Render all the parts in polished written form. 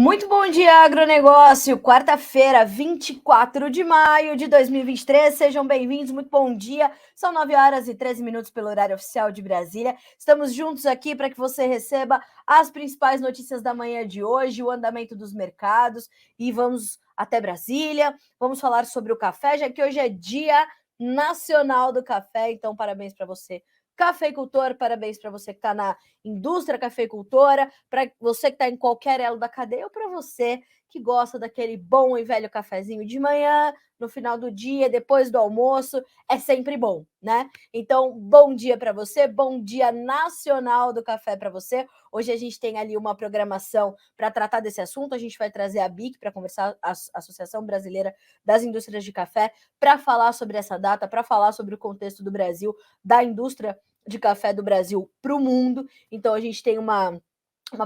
Muito bom dia, agronegócio! Quarta-feira, 24 de maio de 2023. Sejam bem-vindos, muito bom dia. São 9 horas e 13 minutos pelo horário oficial de Brasília. Estamos juntos aqui para que você receba as principais notícias da manhã de hoje, o andamento dos mercados e vamos até Brasília. Vamos falar sobre o café, já que hoje é Dia Nacional do Café, então parabéns para você, cafeicultor, parabéns para você que está na indústria cafeicultora, para você que está em qualquer elo da cadeia ou para você que gosta daquele bom e velho cafezinho de manhã, no final do dia, depois do almoço, é sempre bom, né? Então, bom dia para você, bom dia nacional do café para você. Hoje a gente tem ali uma programação para tratar desse assunto, a gente vai trazer a BIC para conversar, a Associação Brasileira das Indústrias de Café, para falar sobre essa data, para falar sobre o contexto do Brasil, da indústria de café do Brasil para o mundo. Então a gente tem uma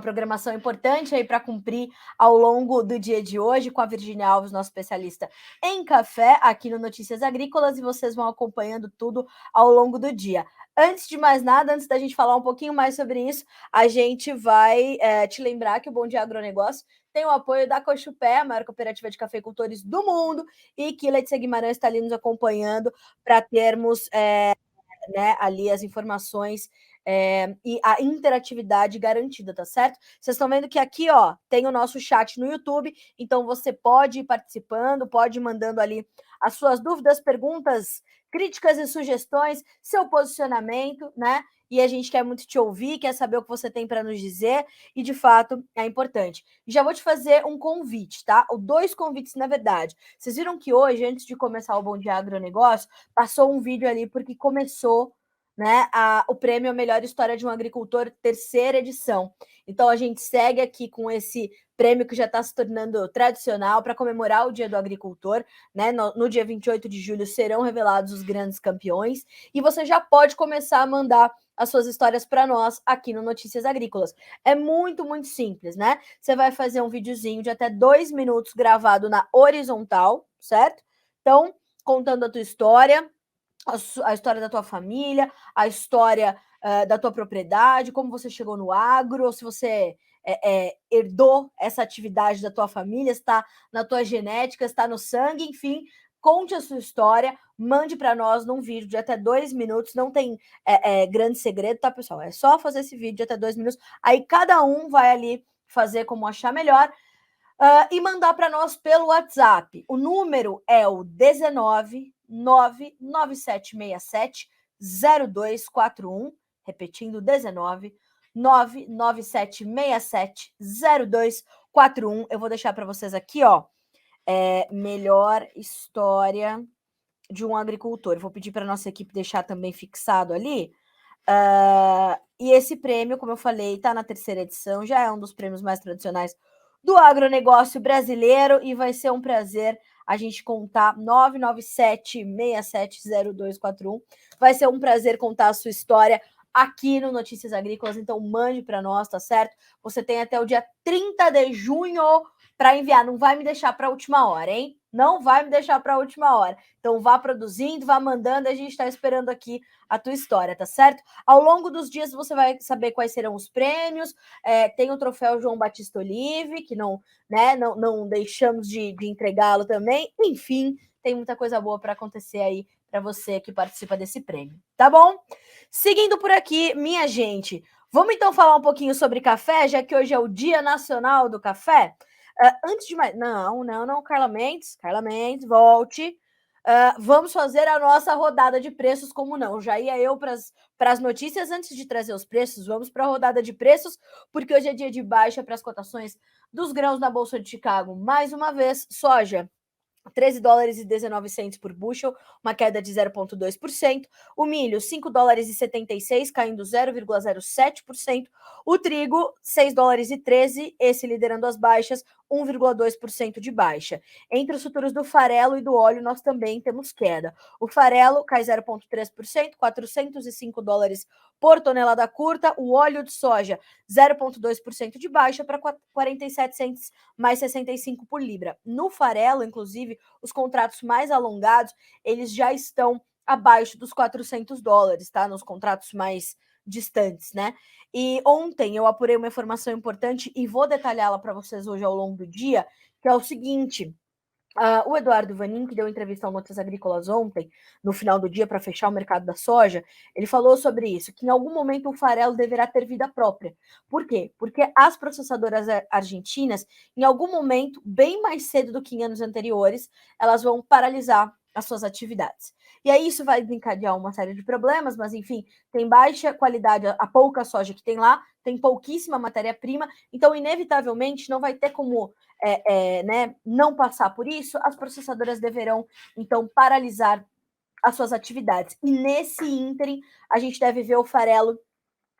programação importante aí para cumprir ao longo do dia de hoje com a Virginia Alves, nossa especialista em café, aqui no Notícias Agrícolas, e vocês vão acompanhando tudo ao longo do dia. Antes de mais nada, antes da gente falar um pouquinho mais sobre isso, a gente vai te lembrar que o Bom Dia Agronegócio tem o apoio da Cochupé, a maior cooperativa de cafeicultores do mundo, e que Letícia Guimarães está ali nos acompanhando para termos né, ali as informações e a interatividade garantida, tá certo? Vocês estão vendo que aqui, ó, tem o nosso chat no YouTube, então você pode ir participando, pode ir mandando ali as suas dúvidas, perguntas, críticas e sugestões, seu posicionamento, né? E a gente quer muito te ouvir, quer saber o que você tem para nos dizer, e de fato é importante. Já vou te fazer um convite, tá? Ou dois convites, na verdade. Vocês viram que hoje, antes de começar o Bom Dia Agronegócio, passou um vídeo ali porque começou, né, o prêmio A Melhor História de um Agricultor, terceira edição. Então a gente segue aqui com esse prêmio que já está se tornando tradicional para comemorar o Dia do Agricultor, né? No dia 28 de julho serão revelados os grandes campeões e você já pode começar a mandar as suas histórias para nós aqui no Notícias Agrícolas. É muito, muito simples, né? Você vai fazer um videozinho de até 2 minutos gravado na horizontal, certo? Então, contando a tua história, a história da tua família, a história da tua propriedade, como você chegou no agro, ou se você herdou essa atividade da tua família, está na tua genética, está no sangue, enfim, conte a sua história, mande para nós num vídeo de até 2 minutos, não tem grande segredo, tá, pessoal? É só fazer esse vídeo de até 2 minutos, aí cada um vai ali fazer como achar melhor, e mandar para nós pelo WhatsApp. O número é o 19 99767 0241, repetindo, 19 99767 0241. Eu vou deixar para vocês aqui, ó, melhor história de um agricultor. Eu vou pedir para nossa equipe deixar também fixado ali. E esse prêmio, como eu falei, está na terceira edição, já é um dos prêmios mais tradicionais do agronegócio brasileiro e vai ser um prazer a gente contar 997670241. Vai ser um prazer contar a sua história aqui no Notícias Agrícolas, então mande para nós, tá certo? Você tem até o dia 30 de junho para enviar, não vai me deixar para a última hora, hein? Não vai me deixar para a última hora. Então vá produzindo, vá mandando, a gente está esperando aqui a tua história, tá certo? Ao longo dos dias você vai saber quais serão os prêmios, tem o troféu João Batista Olive, que não deixamos de entregá-lo também, enfim, tem muita coisa boa para acontecer aí para você que participa desse prêmio, tá bom? Seguindo por aqui, minha gente, vamos então falar um pouquinho sobre café, já que hoje é o Dia Nacional do Café? Antes de mais... Não, Carla Mendes, volte. Vamos fazer a nossa rodada de preços, como não? Já ia eu para as notícias antes de trazer os preços. Vamos para a rodada de preços, porque hoje é dia de baixa para as cotações dos grãos na Bolsa de Chicago. Mais uma vez, soja, 13 dólares e 19 centos por bushel, uma queda de 0,2%. O milho, 5 dólares e 76, caindo 0,07%. O trigo, 6 dólares e 13, esse liderando as baixas, 1,2% de baixa. Entre os futuros do farelo e do óleo, nós também temos queda. O farelo cai 0,3%, 405 dólares por tonelada curta. O óleo de soja, 0,2% de baixa para 47 centos mais 65 por libra. No farelo, inclusive, os contratos mais alongados, eles já estão abaixo dos 400 dólares, tá? Nos contratos mais distantes, né? E ontem eu apurei uma informação importante e vou detalhá-la para vocês hoje ao longo do dia, que é o seguinte. O Eduardo Vanin, que deu entrevista ao Notícias Agrícolas ontem, no final do dia, para fechar o mercado da soja, ele falou sobre isso, que em algum momento o farelo deverá ter vida própria. Por quê? Porque as processadoras argentinas, em algum momento, bem mais cedo do que em anos anteriores, elas vão paralisar as suas atividades. E aí isso vai desencadear uma série de problemas, mas enfim, tem baixa qualidade, a pouca soja que tem lá, tem pouquíssima matéria-prima, então inevitavelmente não vai ter como né, não passar por isso, as processadoras deverão, então, paralisar as suas atividades. E nesse ínterim, a gente deve ver o farelo,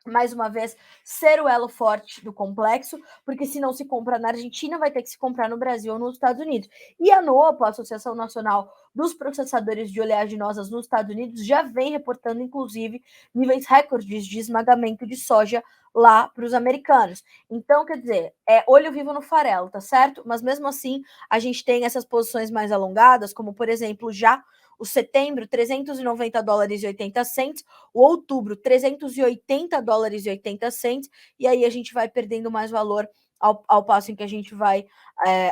mais uma vez, ser o elo forte do complexo, porque se não se compra na Argentina, vai ter que se comprar no Brasil ou nos Estados Unidos. E a ANOPA, a Associação Nacional dos Processadores de Oleaginosas nos Estados Unidos, já vem reportando, inclusive, níveis recordes de esmagamento de soja lá para os americanos. Então, quer dizer, é olho vivo no farelo, tá certo? Mas mesmo assim, a gente tem essas posições mais alongadas, como, por exemplo, já o setembro, $390,80, o outubro, $380,80, e aí a gente vai perdendo mais valor ao passo em que a gente vai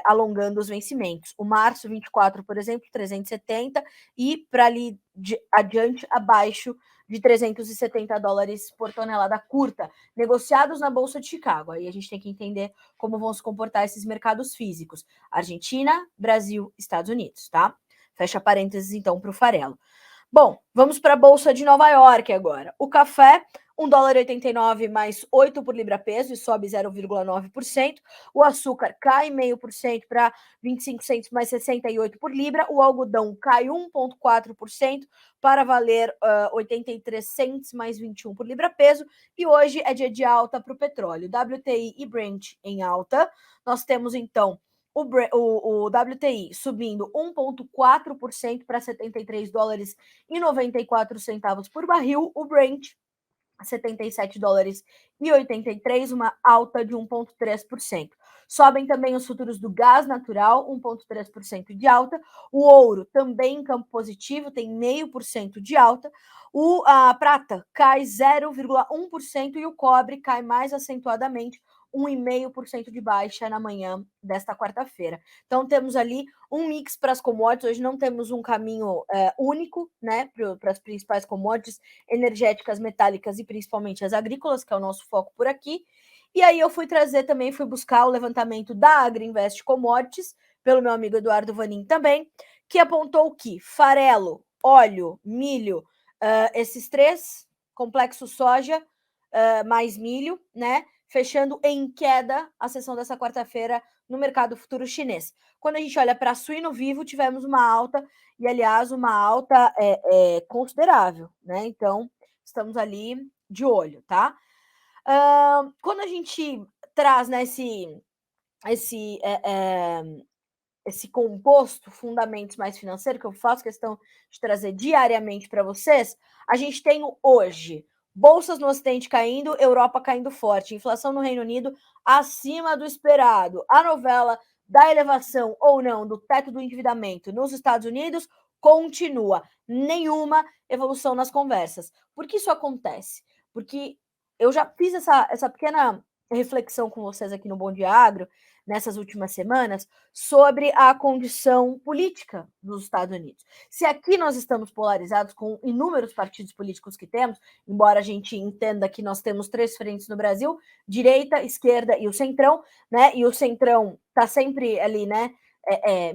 alongando os vencimentos. O março 24, por exemplo, 370, e para ali adiante, abaixo de $370 por tonelada curta, negociados na Bolsa de Chicago. Aí a gente tem que entender como vão se comportar esses mercados físicos. Argentina, Brasil, Estados Unidos, tá? Fecha parênteses, então, para o farelo. Bom, vamos para a Bolsa de Nova York agora. O café, $1,89 mais 8 por libra-peso e sobe 0,9%. O açúcar cai 0,5% para 25 centos mais 68 por libra. O algodão cai 1,4% para valer 83 centos mais 21 por libra-peso. E hoje é dia de alta para o petróleo. WTI e Brent em alta. Nós temos, então, o WTI subindo 1,4% para $73,94 por barril, o Brent $77,83, uma alta de 1,3%. Sobem também os futuros do gás natural, 1,3% de alta. O ouro também em campo positivo, tem 0,5% de alta. A prata cai 0,1% e o cobre cai mais acentuadamente, 1,5% de baixa na manhã desta quarta-feira. Então temos ali um mix para as commodities. Hoje não temos um caminho único, né, para as principais commodities energéticas, metálicas e principalmente as agrícolas, que é o nosso foco por aqui. E aí eu fui buscar o levantamento da Agriinvest Commodities, pelo meu amigo Eduardo Vanin também, que apontou que farelo, óleo, milho, esses três, complexo soja, mais milho, né, fechando em queda a sessão dessa quarta-feira no mercado futuro chinês. Quando a gente olha para suíno vivo, tivemos uma alta, e aliás, uma alta considerável, né? Então, estamos ali de olho, tá? Quando a gente traz, né, esse composto Fundamentos Mais Financeiro, que eu faço questão de trazer diariamente para vocês, a gente tem hoje bolsas no Ocidente caindo, Europa caindo forte, inflação no Reino Unido acima do esperado, a novela da elevação ou não do teto do endividamento nos Estados Unidos continua, nenhuma evolução nas conversas. Por que isso acontece? Porque eu já fiz essa pequena reflexão com vocês aqui no Bom Dia Agro, nessas últimas semanas, sobre a condição política dos Estados Unidos. Se aqui nós estamos polarizados com inúmeros partidos políticos que temos, embora a gente entenda que nós temos três frentes no Brasil, direita, esquerda e o centrão, né? E o centrão está sempre ali, né?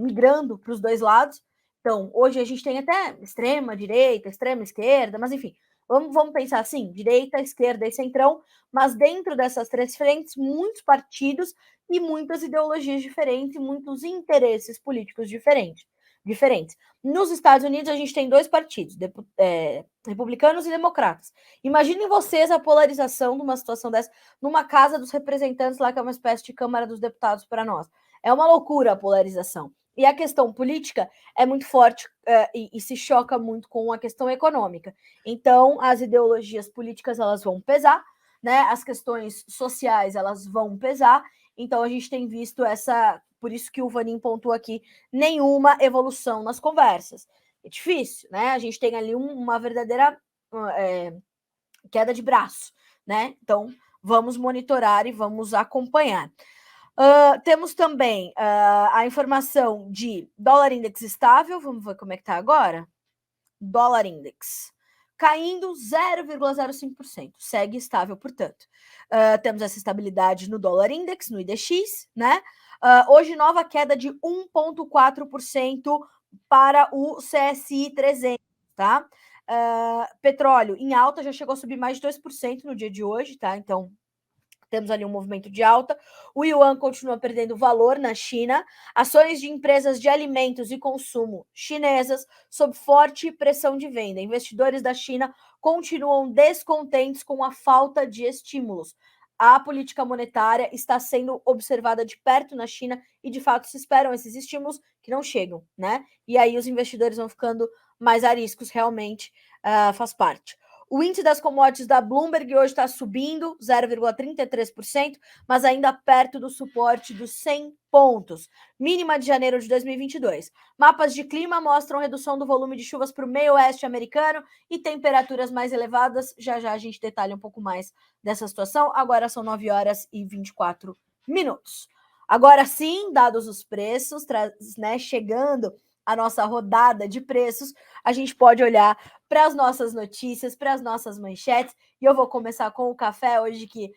Migrando para os dois lados. Então, hoje a gente tem até extrema direita, extrema esquerda, mas enfim, vamos pensar assim: direita, esquerda e centrão, mas dentro dessas três frentes, muitos partidos e muitas ideologias diferentes, muitos interesses políticos diferentes. Nos Estados Unidos, a gente tem dois partidos, republicanos e democratas. Imaginem vocês a polarização de uma situação dessa numa Casa dos Representantes, lá que é uma espécie de Câmara dos Deputados para nós. É uma loucura a polarização. E a questão política é muito forte e se choca muito com a questão econômica. Então, as ideologias políticas elas vão pesar, né? As questões sociais elas vão pesar. Então, a gente tem visto por isso que o Vanin pontuou aqui, nenhuma evolução nas conversas. É difícil, né? A gente tem ali uma verdadeira queda de braço, né? Então, vamos monitorar e vamos acompanhar. Temos também a informação de dólar index estável. Vamos ver como é que está agora? Dólar index caindo 0,05%. Segue estável, portanto. Temos essa estabilidade no dólar index, no IDX, né? Hoje, nova queda de 1,4% para o CSI 300, tá? Petróleo em alta, já chegou a subir mais de 2% no dia de hoje, tá? Então, temos ali um movimento de alta. O yuan continua perdendo valor na China. Ações de empresas de alimentos e consumo chinesas sob forte pressão de venda. Investidores da China continuam descontentes com a falta de estímulos. A política monetária está sendo observada de perto na China e, de fato, se esperam esses estímulos que não chegam, né? E aí os investidores vão ficando mais ariscos, realmente faz parte. O índice das commodities da Bloomberg hoje está subindo 0,33%, mas ainda perto do suporte dos 100 pontos, mínima de janeiro de 2022. Mapas de clima mostram redução do volume de chuvas para o meio oeste americano e temperaturas mais elevadas. Já já a gente detalha um pouco mais dessa situação. Agora são 9 horas e 24 minutos. Agora sim, dados os preços, né, chegando a nossa rodada de preços, a gente pode olhar para as nossas notícias, para as nossas manchetes, e eu vou começar com o café hoje, que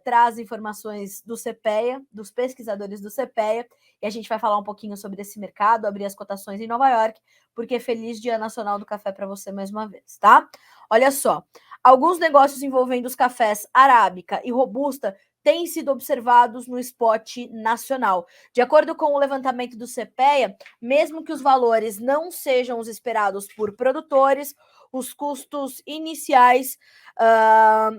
traz informações do CPEA, dos pesquisadores do CPEA, e a gente vai falar um pouquinho sobre esse mercado, abrir as cotações em Nova York, porque feliz Dia Nacional do Café para você mais uma vez, tá? Olha só, alguns negócios envolvendo os cafés Arábica e Robusta têm sido observados no spot nacional. De acordo com o levantamento do CPEA, mesmo que os valores não sejam os esperados por produtores, os custos iniciais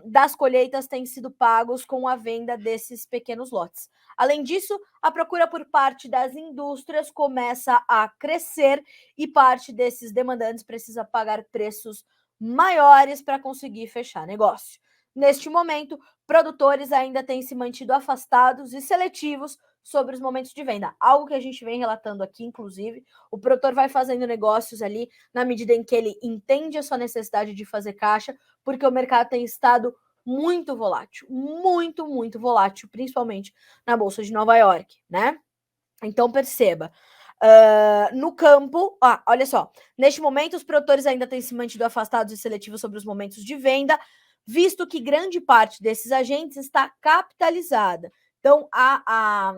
das colheitas têm sido pagos com a venda desses pequenos lotes. Além disso, a procura por parte das indústrias começa a crescer e parte desses demandantes precisa pagar preços maiores para conseguir fechar negócio. Neste momento, produtores ainda têm se mantido afastados e seletivos sobre os momentos de venda. Algo que a gente vem relatando aqui, inclusive, o produtor vai fazendo negócios ali na medida em que ele entende a sua necessidade de fazer caixa, porque o mercado tem estado muito volátil, muito volátil, principalmente na Bolsa de Nova York, né? Então, perceba. No campo, olha só, neste momento os produtores ainda têm se mantido afastados e seletivos sobre os momentos de venda, visto que grande parte desses agentes está capitalizada. Então, a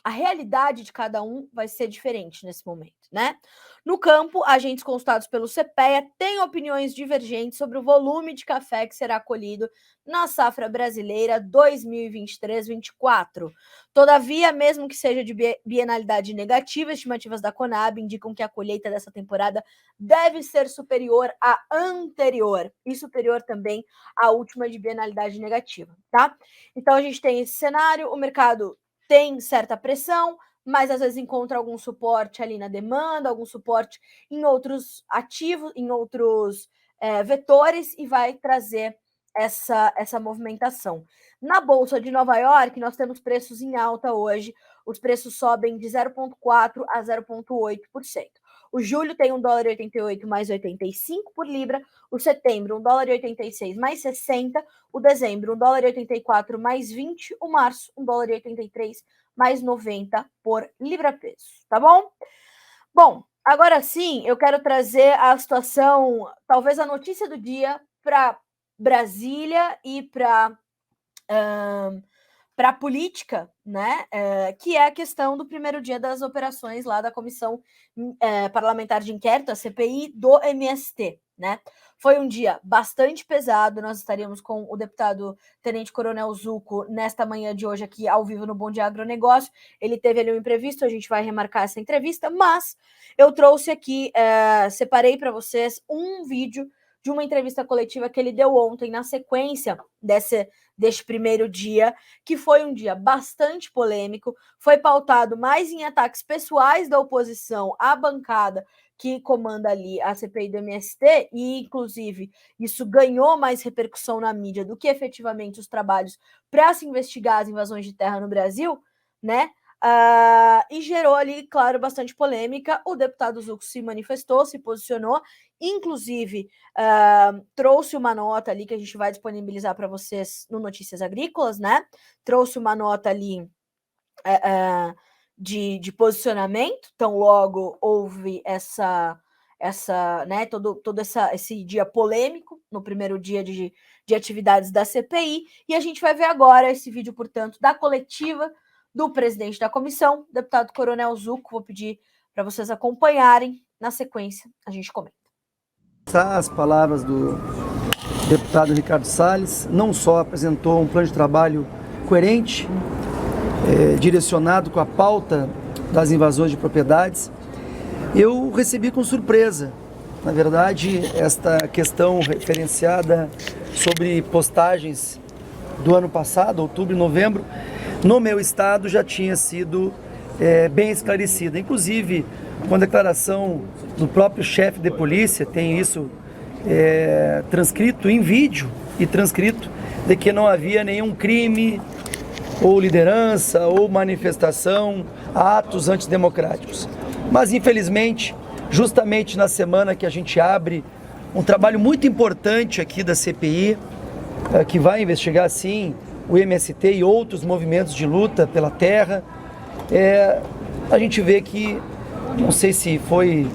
realidade de cada um vai ser diferente nesse momento, né? No campo, agentes consultados pelo CPEA têm opiniões divergentes sobre o volume de café que será colhido na safra brasileira 2023-24. Todavia, mesmo que seja de bienalidade negativa, estimativas da Conab indicam que a colheita dessa temporada deve ser superior à anterior e superior também à última de bienalidade negativa, tá? Então a gente tem esse cenário, o mercado tem certa pressão, mas às vezes encontra algum suporte ali na demanda, algum suporte em outros ativos, em outros vetores e vai trazer essa movimentação. Na Bolsa de Nova York, nós temos preços em alta hoje, os preços sobem de 0,4% a 0,8%. O julho tem $1,88 mais 85 por libra, o setembro $1,86 mais 60, o dezembro $1,84 mais 20, o março $1,83 mais 90 por libra-peso, tá bom? Bom, agora sim, eu quero trazer a situação, talvez a notícia do dia para Brasília e para a política, né? Que é a questão do primeiro dia das operações lá da Comissão Parlamentar de Inquérito, a CPI do MST, né? Foi um dia bastante pesado, nós estaríamos com o deputado Tenente Coronel Zucco nesta manhã de hoje aqui ao vivo no Bom Dia Agronegócio. Ele teve ali um imprevisto, a gente vai remarcar essa entrevista, mas eu trouxe aqui, separei para vocês um vídeo de uma entrevista coletiva que ele deu ontem na sequência deste primeiro dia, que foi um dia bastante polêmico, foi pautado mais em ataques pessoais da oposição à bancada que comanda ali a CPI do MST, e inclusive isso ganhou mais repercussão na mídia do que efetivamente os trabalhos para se investigar as invasões de terra no Brasil, né? e gerou ali, claro, bastante polêmica. O deputado Zucco se manifestou, se posicionou, inclusive trouxe uma nota ali que a gente vai disponibilizar para vocês no Notícias Agrícolas, né? Trouxe uma nota ali de posicionamento, então logo houve né, todo esse dia polêmico no primeiro dia de atividades da CPI, e a gente vai ver agora esse vídeo, portanto, da coletiva do presidente da comissão, deputado Coronel Zucco. Vou pedir para vocês acompanharem, na sequência a gente comenta. As palavras do deputado Ricardo Salles, não só apresentou um plano de trabalho coerente, direcionado com a pauta das invasões de propriedades, eu recebi com surpresa, na verdade, esta questão referenciada sobre postagens do ano passado, outubro e novembro, no meu estado já tinha sido bem esclarecida, inclusive com a declaração do próprio chefe de polícia, tem isso transcrito em vídeo e transcrito, de que não havia nenhum crime ou liderança, ou manifestação, atos antidemocráticos. Mas, infelizmente, justamente na semana que a gente abre um trabalho muito importante aqui da CPI, que vai investigar, sim, o MST e outros movimentos de luta pela terra, a gente vê que, não sei se foi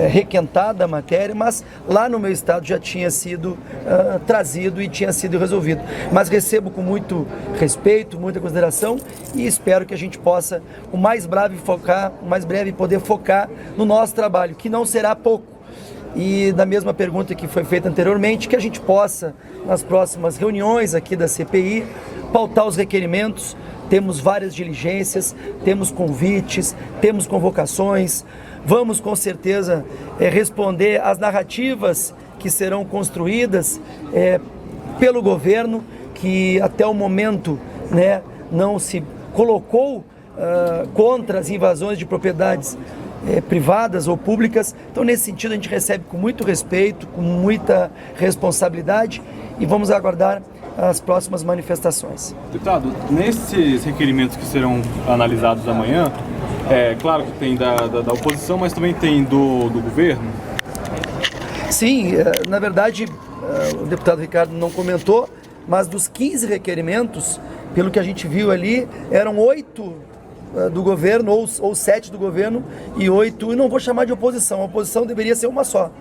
requentada a matéria, mas lá no meu estado já tinha sido trazido e tinha sido resolvido. Mas recebo com muito respeito, muita consideração, e espero que a gente possa o mais breve poder focar no nosso trabalho, que não será pouco. E da mesma pergunta que foi feita anteriormente, que a gente possa, nas próximas reuniões aqui da CPI, pautar os requerimentos. Temos várias diligências, temos convites, temos convocações. Vamos com certeza responder às narrativas que serão construídas pelo governo, que até o momento, né, não se colocou contra as invasões de propriedades privadas ou públicas. Então, nesse sentido, a gente recebe com muito respeito, com muita responsabilidade, e vamos aguardar as próximas manifestações. Deputado, nesses requerimentos que serão analisados amanhã, claro que tem da oposição, mas também tem do governo? Sim, na verdade, o deputado Ricardo não comentou, mas dos 15 requerimentos, pelo que a gente viu ali, eram 8 do governo, ou 7 do governo, e 8, e não vou chamar de oposição, a oposição deveria ser uma só.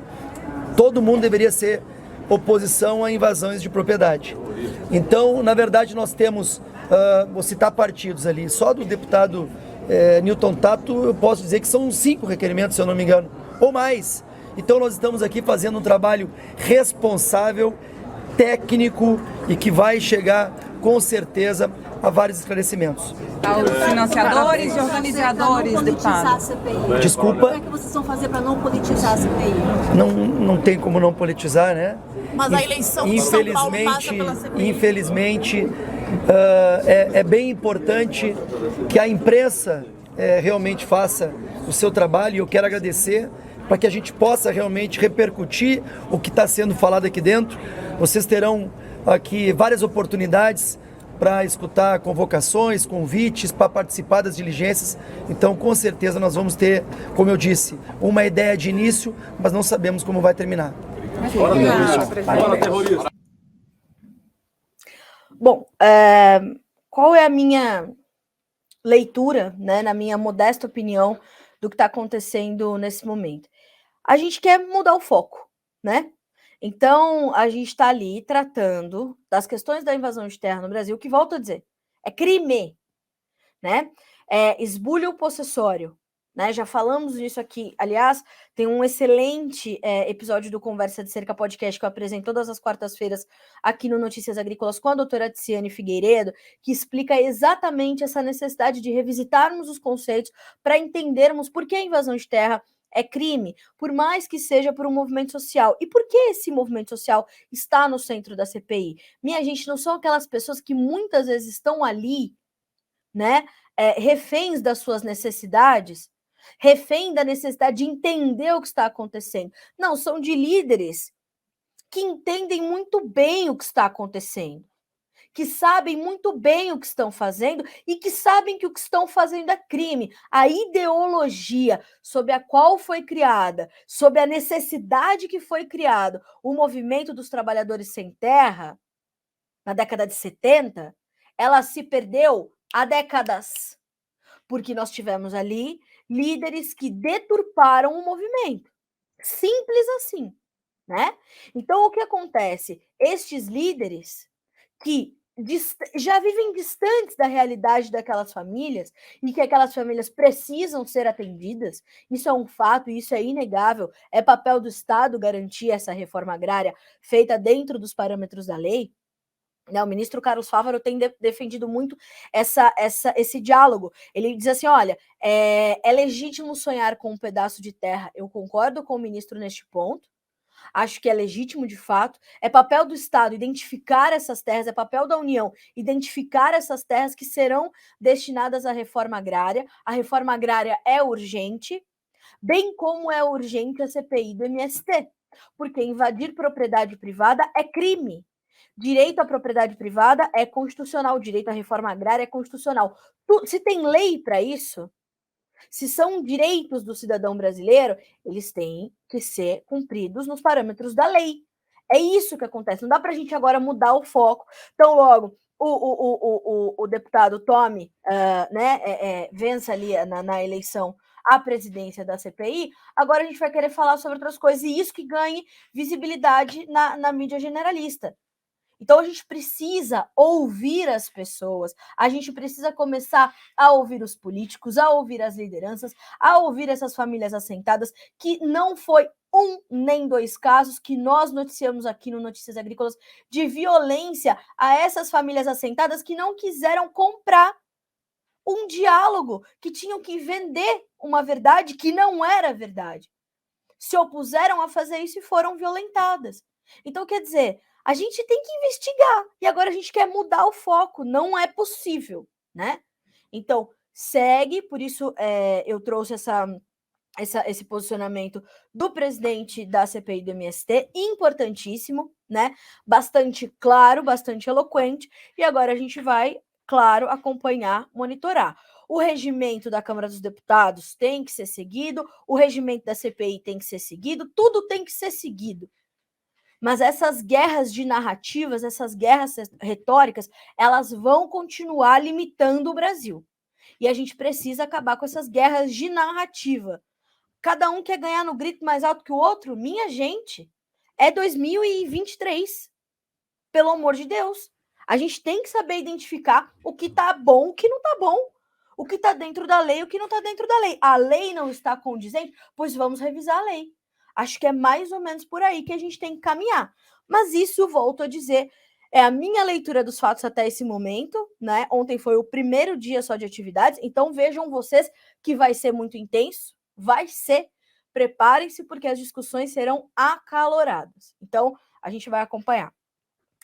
Todo mundo deveria ser oposição a invasões de propriedade. Então, na verdade, nós temos, vou citar partidos ali, só do deputado Newton Tato, eu posso dizer que são 5 requerimentos, se eu não me engano, ou mais. Então, nós estamos aqui fazendo um trabalho responsável, técnico, e que vai chegar, com certeza, a vários esclarecimentos. Aos financiadores e organizadores, deputado. Desculpa. Como é que vocês vão fazer para não politizar a CPI? Não tem como não politizar, né? Mas a eleição de São Paulo passa pela CPI. Infelizmente, é bem importante que a imprensa realmente faça o seu trabalho, e eu quero agradecer para que a gente possa realmente repercutir o que está sendo falado aqui dentro. Vocês terão aqui várias oportunidades para escutar convocações, convites, para participar das diligências. Então, com certeza, nós vamos ter, como eu disse, uma ideia de início, mas não sabemos como vai terminar. Bom, qual é a minha leitura, né, na minha modesta opinião, do que está acontecendo nesse momento? A gente quer mudar o foco, né? Então, a gente está ali tratando das questões da invasão de terra no Brasil, que, volto a dizer, é crime, né? Esbulho possessório, né? Já falamos nisso aqui. Aliás, tem um excelente episódio do Conversa de Cerca Podcast que eu apresento todas as quartas-feiras aqui no Notícias Agrícolas com a doutora Tiziane Figueiredo, que explica exatamente essa necessidade de revisitarmos os conceitos para entendermos por que a invasão de terra é crime, por mais que seja por um movimento social. E por que esse movimento social está no centro da CPI? Minha gente, não são aquelas pessoas que muitas vezes estão ali, né, reféns das suas necessidades, refém da necessidade de entender o que está acontecendo. Não, são de líderes que entendem muito bem o que está acontecendo, que sabem muito bem o que estão fazendo e que sabem que o que estão fazendo é crime. A ideologia sob a qual foi criada, sob a necessidade que foi criado o movimento dos trabalhadores sem terra, na década de 70, ela se perdeu há décadas, porque nós tivemos ali líderes que deturparam o movimento. Simples assim, né? Então, o que acontece? Estes líderes que já vivem distantes da realidade daquelas famílias e que aquelas famílias precisam ser atendidas, isso é um fato, isso é inegável, é papel do Estado garantir essa reforma agrária feita dentro dos parâmetros da lei. O ministro Carlos Fávaro tem defendido muito esse diálogo. Ele diz assim, olha, é legítimo sonhar com um pedaço de terra. Eu concordo com o ministro neste ponto. Acho que é legítimo, de fato. É papel do Estado identificar essas terras, é papel da União identificar essas terras que serão destinadas à reforma agrária. A reforma agrária é urgente, bem como é urgente a CPI do MST, porque invadir propriedade privada é crime. Direito à propriedade privada é constitucional, direito à reforma agrária é constitucional. Se tem lei para isso, se são direitos do cidadão brasileiro, eles têm que ser cumpridos nos parâmetros da lei. É isso que acontece. Não dá para a gente agora mudar o foco. Então, logo, o deputado tome, vença ali na eleição a presidência da CPI, agora a gente vai querer falar sobre outras coisas, e isso que ganhe visibilidade na mídia generalista. Então, a gente precisa ouvir as pessoas, a gente precisa começar a ouvir os políticos, a ouvir as lideranças, a ouvir essas famílias assentadas, que não foi um nem dois casos que nós noticiamos aqui no Notícias Agrícolas de violência a essas famílias assentadas que não quiseram comprar um diálogo, que tinham que vender uma verdade que não era verdade. Se opuseram a fazer isso e foram violentadas. Então, quer dizer, a gente tem que investigar, e agora a gente quer mudar o foco, não é possível, né? Então, segue, por isso eu trouxe esse posicionamento do presidente da CPI do MST, importantíssimo, né? Bastante claro, bastante eloquente, e agora a gente vai, claro, acompanhar, monitorar. O regimento da Câmara dos Deputados tem que ser seguido, o regimento da CPI tem que ser seguido, tudo tem que ser seguido. Mas essas guerras de narrativas, essas guerras retóricas, elas vão continuar limitando o Brasil. E a gente precisa acabar com essas guerras de narrativa. Cada um quer ganhar no grito mais alto que o outro? Minha gente, é 2023. Pelo amor de Deus. A gente tem que saber identificar o que tá bom, o que não tá bom. O que tá dentro da lei, o que não tá dentro da lei. A lei não está condizente? Pois vamos revisar a lei. Acho que é mais ou menos por aí que a gente tem que caminhar. Mas isso, volto a dizer, é a minha leitura dos fatos até esse momento, né? Ontem foi o primeiro dia só de atividades, então vejam vocês que vai ser muito intenso, vai ser. Preparem-se, porque as discussões serão acaloradas. Então, a gente vai acompanhar.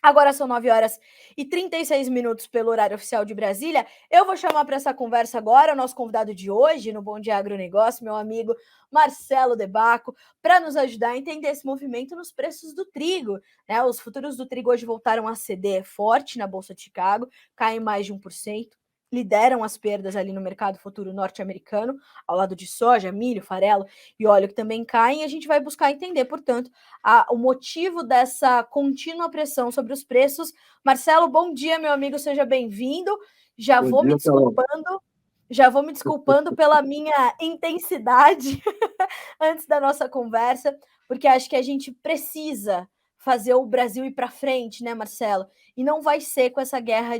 Agora são 9h36 pelo horário oficial de Brasília. Eu vou chamar para essa conversa agora o nosso convidado de hoje no Bom Dia Agronegócio, meu amigo Marcelo De Bacco, para nos ajudar a entender esse movimento nos preços do trigo, né? Os futuros do trigo hoje voltaram a ceder forte na Bolsa de Chicago, caem mais de 1%. Lideram as perdas ali no mercado futuro norte-americano, ao lado de soja, milho, farelo e óleo que também caem, e a gente vai buscar entender, portanto, o motivo dessa contínua pressão sobre os preços. Marcelo, bom dia, meu amigo, seja bem-vindo. Já vou me desculpando pela minha intensidade antes da nossa conversa, porque acho que a gente precisa fazer o Brasil ir para frente, né, Marcelo? E não vai ser com essa guerra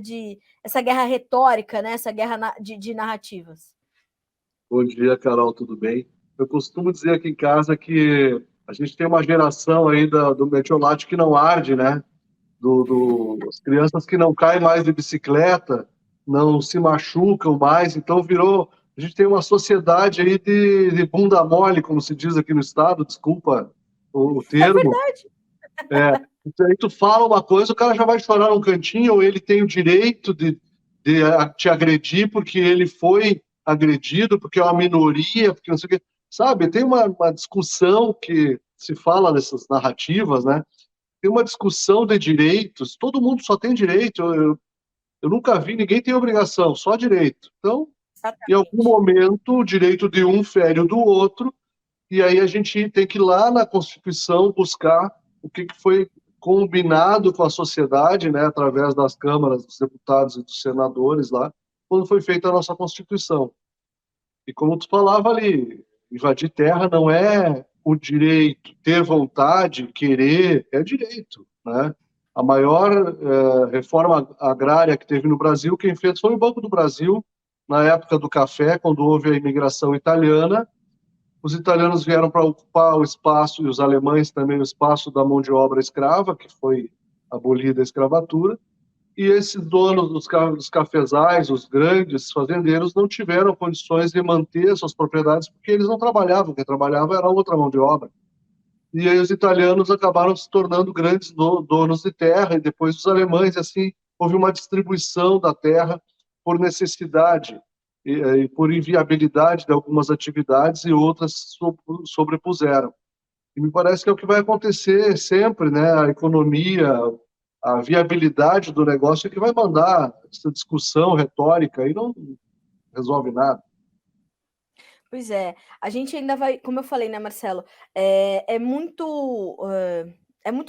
retórica, né? Essa guerra de narrativas. Bom dia, Carol, tudo bem? Eu costumo dizer aqui em casa que a gente tem uma geração aí do metiolate que não arde, né? As crianças que não caem mais de bicicleta, não se machucam mais, então a gente tem uma sociedade aí de bunda mole, como se diz aqui no estado, desculpa o termo. É verdade. Aí tu fala uma coisa, o cara já vai chorar num cantinho, ou ele tem o direito de te agredir porque ele foi agredido, porque é uma minoria, porque não sei o quê. Sabe, tem uma discussão que se fala dessas narrativas, né? tem uma discussão de direitos, todo mundo só tem direito, eu nunca vi ninguém tem obrigação, só direito. Então, em algum momento, o direito de um fere o do outro, e aí a gente tem que ir lá na Constituição buscar o que foi combinado com a sociedade, né, através das câmaras dos deputados e dos senadores lá, quando foi feita a nossa Constituição. E como tu falava ali, invadir terra não é o direito, ter vontade, querer, é direito, né? A maior reforma agrária que teve no Brasil, quem fez foi o Banco do Brasil, na época do café, quando houve a imigração italiana. Os italianos vieram para ocupar o espaço, e os alemães também, o espaço da mão de obra escrava, que foi abolida a escravatura, e esses donos dos cafezais, os grandes fazendeiros, não tiveram condições de manter suas propriedades, porque eles não trabalhavam, quem trabalhava era outra mão de obra. E aí os italianos acabaram se tornando grandes donos de terra, e depois os alemães, assim, houve uma distribuição da terra por necessidade e por inviabilidade de algumas atividades, e outras sobrepuseram. E me parece que é o que vai acontecer sempre, né? A economia, a viabilidade do negócio é que vai mandar essa discussão retórica e não resolve nada. Pois é, a gente ainda vai, como eu falei, né, Marcelo, é muito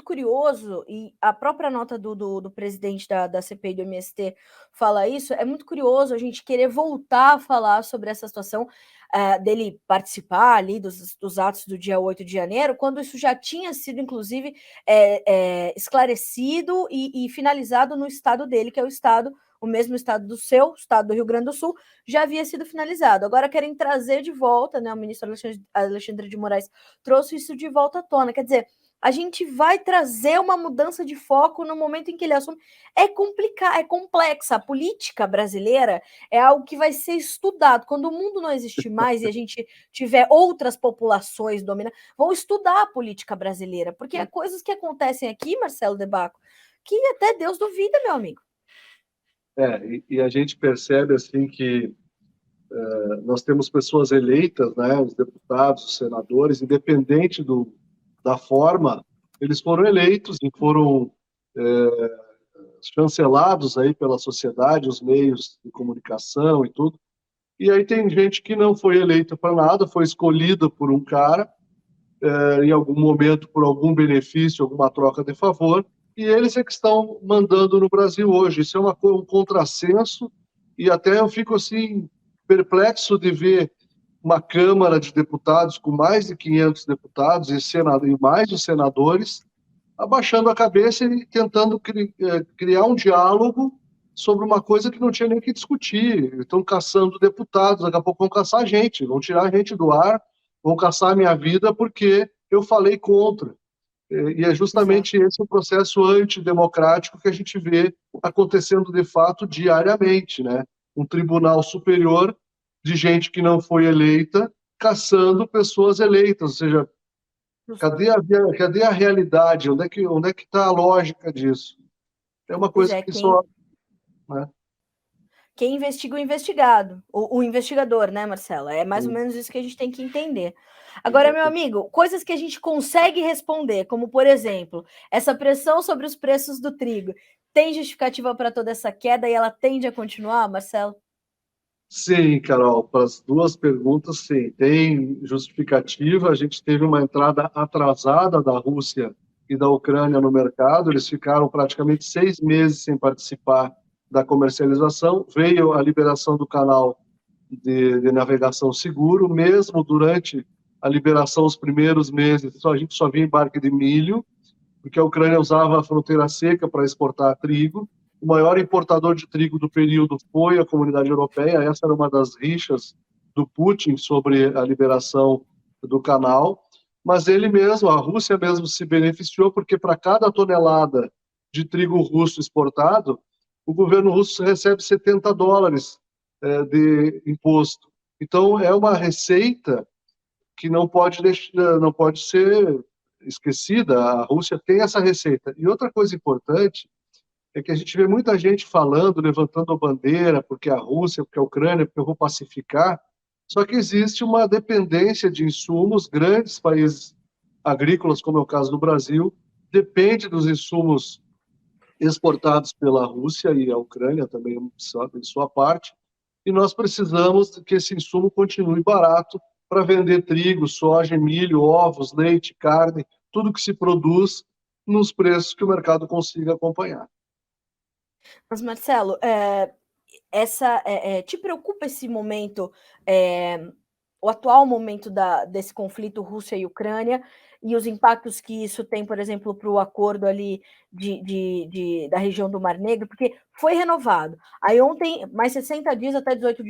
curioso, e a própria nota do presidente da CPI do MST fala isso, é muito curioso a gente querer voltar a falar sobre essa situação, dele participar ali dos atos do dia 8 de janeiro, quando isso já tinha sido, inclusive, esclarecido e finalizado no estado dele, que é o mesmo estado do seu, estado do Rio Grande do Sul, já havia sido finalizado. Agora querem trazer de volta, né? O ministro Alexandre de Moraes trouxe isso de volta à tona. Quer dizer, a gente vai trazer uma mudança de foco no momento em que ele assume. É complicado, é complexa. A política brasileira é algo que vai ser estudado. Quando o mundo não existir mais e a gente tiver outras populações dominando, vão estudar a política brasileira, porque há coisas que acontecem aqui, Marcelo De Bacco, que até Deus duvida, meu amigo. E a gente percebe assim que nós temos pessoas eleitas, né, os deputados, os senadores, independente da forma, eles foram eleitos e foram chancelados aí pela sociedade, os meios de comunicação e tudo. E aí tem gente que não foi eleita para nada, foi escolhida por um cara, em algum momento por algum benefício, alguma troca de favor, e eles é que estão mandando no Brasil hoje. Isso é um contrassenso, e até eu fico assim perplexo de ver uma Câmara de Deputados com mais de 500 deputados e mais os senadores abaixando a cabeça e tentando criar um diálogo sobre uma coisa que não tinha nem que discutir. Estão caçando deputados, daqui a pouco vão caçar a gente, vão tirar a gente do ar, vão caçar a minha vida porque eu falei contra. E é justamente esse o processo antidemocrático que a gente vê acontecendo de fato diariamente, né? Um tribunal superior de gente que não foi eleita caçando pessoas eleitas, ou seja, cadê a realidade? Onde é que está a lógica disso? É uma coisa que só... Né? Quem investiga o investigado, o investigador, né, Marcela? É mais ou menos isso que a gente tem que entender. Agora, meu amigo, coisas que a gente consegue responder, como, por exemplo, essa pressão sobre os preços do trigo, tem justificativa para toda essa queda e ela tende a continuar, Marcelo? Sim, Carol, para as duas perguntas, sim, tem justificativa. A gente teve uma entrada atrasada da Rússia e da Ucrânia no mercado, eles ficaram praticamente 6 meses sem participar da comercialização, veio a liberação do canal de navegação seguro, mesmo durante a liberação, os primeiros meses, a gente só via embarque de milho, porque a Ucrânia usava a fronteira seca para exportar trigo. O maior importador de trigo do período foi a Comunidade Europeia, essa era uma das rixas do Putin sobre a liberação do canal, mas ele mesmo, a Rússia mesmo se beneficiou, porque para cada tonelada de trigo russo exportado, o governo russo recebe $70 de imposto. Então, é uma receita que não pode ser esquecida. A Rússia tem essa receita. E outra coisa importante é que a gente vê muita gente falando, levantando a bandeira, porque a Rússia, porque a Ucrânia, porque eu vou pacificar, só que existe uma dependência de insumos, grandes países agrícolas, como é o caso do Brasil, depende dos insumos exportados pela Rússia, e a Ucrânia também em sua parte, e nós precisamos que esse insumo continue barato para vender trigo, soja, milho, ovos, leite, carne, tudo que se produz nos preços que o mercado consiga acompanhar. Mas, Marcelo, te preocupa esse momento, o atual momento desse conflito Rússia e Ucrânia, e os impactos que isso tem, por exemplo, para o acordo ali da região do Mar Negro, porque foi renovado. Aí ontem, mais 60 dias até 18 de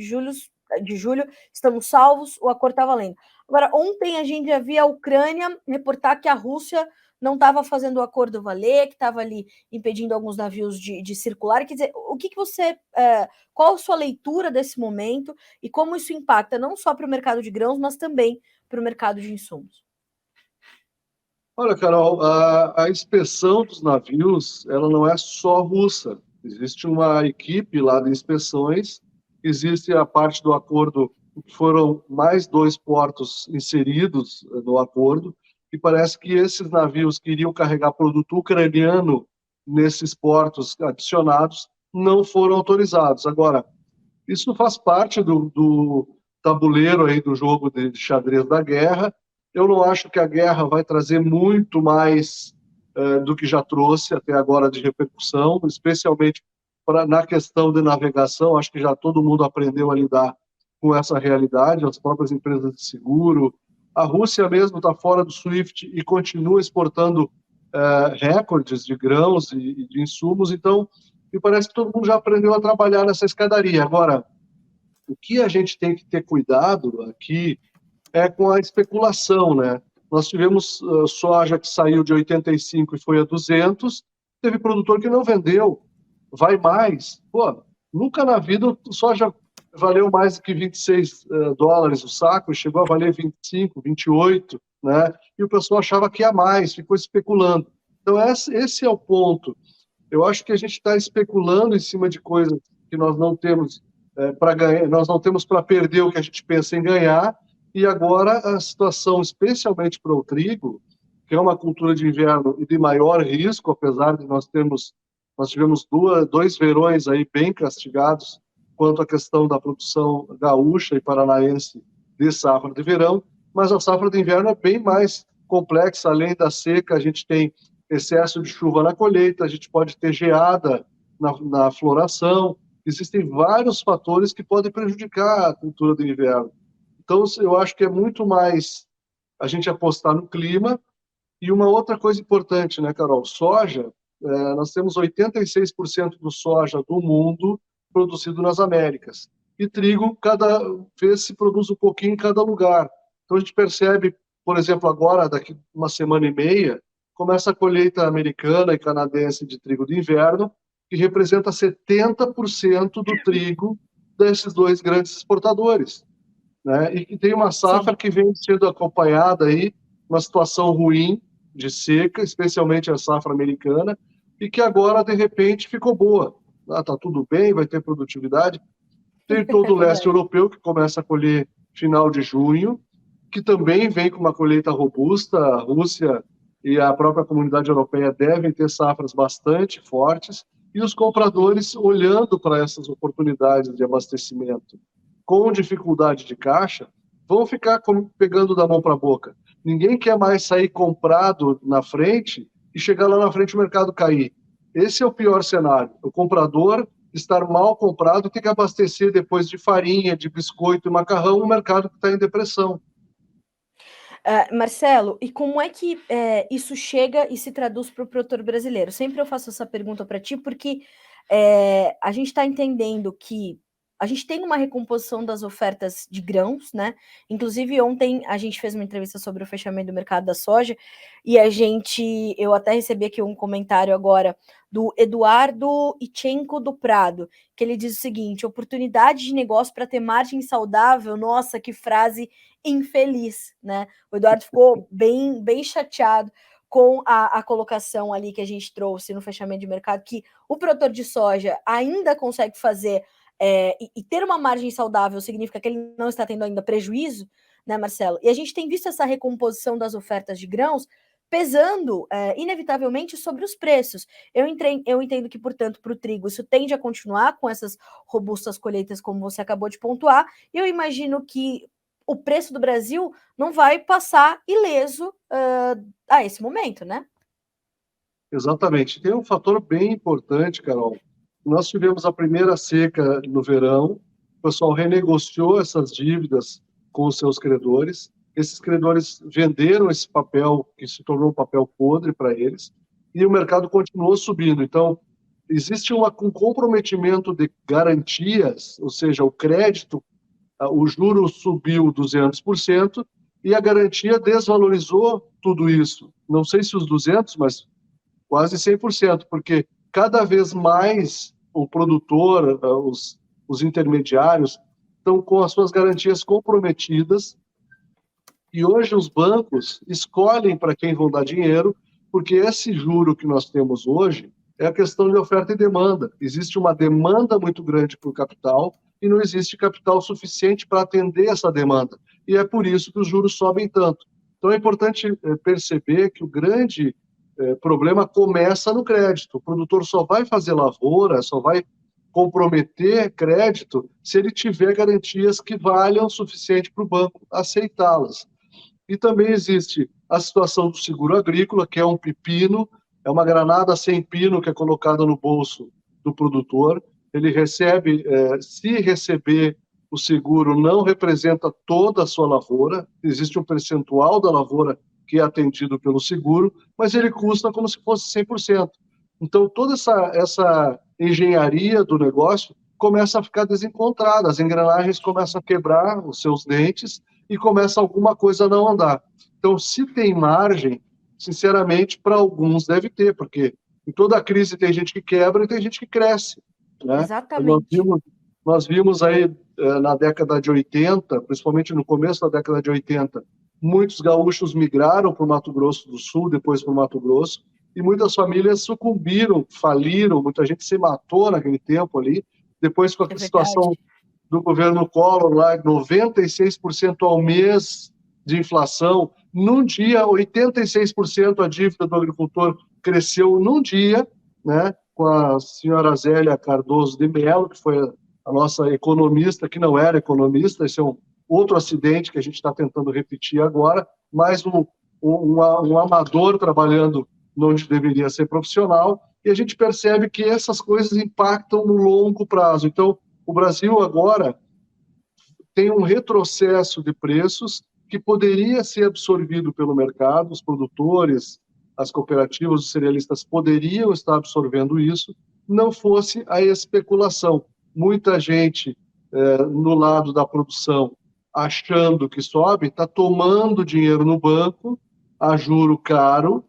julho, estamos salvos, o acordo está valendo. Agora, ontem a gente já via a Ucrânia reportar que a Rússia não estava fazendo o acordo valer, que estava ali impedindo alguns navios de circular. Quer dizer, o que você... qual a sua leitura desse momento e como isso impacta não só para o mercado de grãos, mas também para o mercado de insumos? Olha, Carol, a inspeção dos navios, ela não é só russa. Existe uma equipe lá de inspeções, existe a parte do acordo, foram mais 2 portos inseridos no acordo, e parece que esses navios que iriam carregar produto ucraniano nesses portos adicionados não foram autorizados. Agora, isso faz parte do tabuleiro aí do jogo de xadrez da guerra. Eu não acho que a guerra vai trazer muito mais do que já trouxe até agora de repercussão, especialmente na questão de navegação. Acho que já todo mundo aprendeu a lidar com essa realidade, as próprias empresas de seguro. A Rússia mesmo está fora do SWIFT e continua exportando recordes de grãos e de insumos, então me parece que todo mundo já aprendeu a trabalhar nessa escadaria. Agora, o que a gente tem que ter cuidado aqui é com a especulação, né? Nós tivemos soja que saiu de 85 e foi a 200, teve produtor que não vendeu, vai mais. Pô, nunca na vida soja valeu mais do que 26 dólares o saco, chegou a valer 25, 28, né? E o pessoal achava que ia mais, ficou especulando. Então esse é o ponto. Eu acho que a gente está especulando em cima de coisas que nós não temos para ganhar, nós não temos para perder o que a gente pensa em ganhar. E agora a situação, especialmente para o trigo, que é uma cultura de inverno e de maior risco, apesar de nós tivemos 2 verões aí bem castigados quanto à questão da produção gaúcha e paranaense de safra de verão, mas a safra de inverno é bem mais complexa. Além da seca, a gente tem excesso de chuva na colheita, a gente pode ter geada na floração. Existem vários fatores que podem prejudicar a cultura do inverno. Então, eu acho que é muito mais a gente apostar no clima. E uma outra coisa importante, né, Carol? Soja, nós temos 86% do soja do mundo produzido nas Américas. E trigo, cada vez se produz um pouquinho em cada lugar. Então, a gente percebe, por exemplo, agora, daqui uma semana e meia, começa a colheita americana e canadense de trigo de inverno, que representa 70% do trigo desses 2 grandes exportadores. Né? E que tem uma safra que vem sendo acompanhada aí, uma situação ruim de seca, especialmente a safra americana, e que agora, de repente, ficou boa. Tá tudo bem, vai ter produtividade. Tem todo o leste europeu, que começa a colher final de junho, que também vem com uma colheita robusta. A Rússia e a própria comunidade europeia devem ter safras bastante fortes, e os compradores, olhando para essas oportunidades de abastecimento com dificuldade de caixa, vão ficar pegando da mão para a boca. Ninguém quer mais sair comprado na frente e chegar lá na frente o mercado cair. Esse é o pior cenário. O comprador estar mal comprado e ter que abastecer depois de farinha, de biscoito e macarrão, um mercado que está em depressão. Marcelo, e como é que isso chega e se traduz para o produtor brasileiro? Sempre eu faço essa pergunta para ti, porque a gente está entendendo que a gente tem uma recomposição das ofertas de grãos, né? Inclusive, ontem a gente fez uma entrevista sobre o fechamento do mercado da soja, e eu até recebi aqui um comentário agora do Eduardo Ichenko do Prado, que ele diz o seguinte: oportunidade de negócio para ter margem saudável. Nossa, que frase infeliz, né? O Eduardo ficou bem, bem chateado com a colocação ali que a gente trouxe no fechamento de mercado, que o produtor de soja ainda consegue fazer e ter uma margem saudável significa que ele não está tendo ainda prejuízo, né, Marcelo? E a gente tem visto essa recomposição das ofertas de grãos pesando inevitavelmente sobre os preços. Eu entendo que, portanto, para o trigo isso tende a continuar com essas robustas colheitas, como você acabou de pontuar, e eu imagino que o preço do Brasil não vai passar ileso a esse momento, né? Exatamente. Tem um fator bem importante, Carol. Nós tivemos a primeira seca no verão, o pessoal renegociou essas dívidas com os seus credores, esses credores venderam esse papel, que se tornou um papel podre para eles, e o mercado continuou subindo. Então, existe um comprometimento de garantias, ou seja, o crédito, o juro subiu 200% e a garantia desvalorizou tudo isso. Não sei se os 200, mas quase 100%, porque cada vez mais o produtor, os intermediários, estão com as suas garantias comprometidas, e hoje os bancos escolhem para quem vão dar dinheiro, porque esse juro que nós temos hoje é a questão de oferta e demanda. Existe uma demanda muito grande por capital e não existe capital suficiente para atender essa demanda. E é por isso que os juros sobem tanto. Então é importante perceber que o grande problema começa no crédito. O produtor só vai fazer lavoura, só vai comprometer crédito se ele tiver garantias que valham o suficiente para o banco aceitá-las. E também existe a situação do seguro agrícola, que é um pepino, é uma granada sem pino que é colocada no bolso do produtor. Ele recebe, se receber o seguro, não representa toda a sua lavoura, existe um percentual da lavoura que é atendido pelo seguro, mas ele custa como se fosse 100%. Então, toda essa engenharia do negócio começa a ficar desencontrada, as engrenagens começam a quebrar os seus dentes e começa alguma coisa a não andar. Então, se tem margem, sinceramente, para alguns deve ter, porque em toda crise tem gente que quebra e tem gente que cresce, né? Exatamente. Nós vimos aí na década de 80, principalmente no começo da década de 80, muitos gaúchos migraram para o Mato Grosso do Sul, depois para o Mato Grosso, e muitas famílias sucumbiram, faliram, muita gente se matou naquele tempo ali, depois com a situação do governo Collor lá, 96% ao mês de inflação, num dia, 86% a dívida do agricultor cresceu num dia, né, com a senhora Zélia Cardoso de Mello, que foi a nossa economista, que não era economista, esse é um outro acidente que a gente está tentando repetir agora, mais um amador trabalhando onde deveria ser profissional, e a gente percebe que essas coisas impactam no longo prazo. Então, o Brasil agora tem um retrocesso de preços que poderia ser absorvido pelo mercado, os produtores, as cooperativas, os cerealistas poderiam estar absorvendo isso, não fosse a especulação. Muita gente no lado da produção, achando que sobe, está tomando dinheiro no banco a juro caro,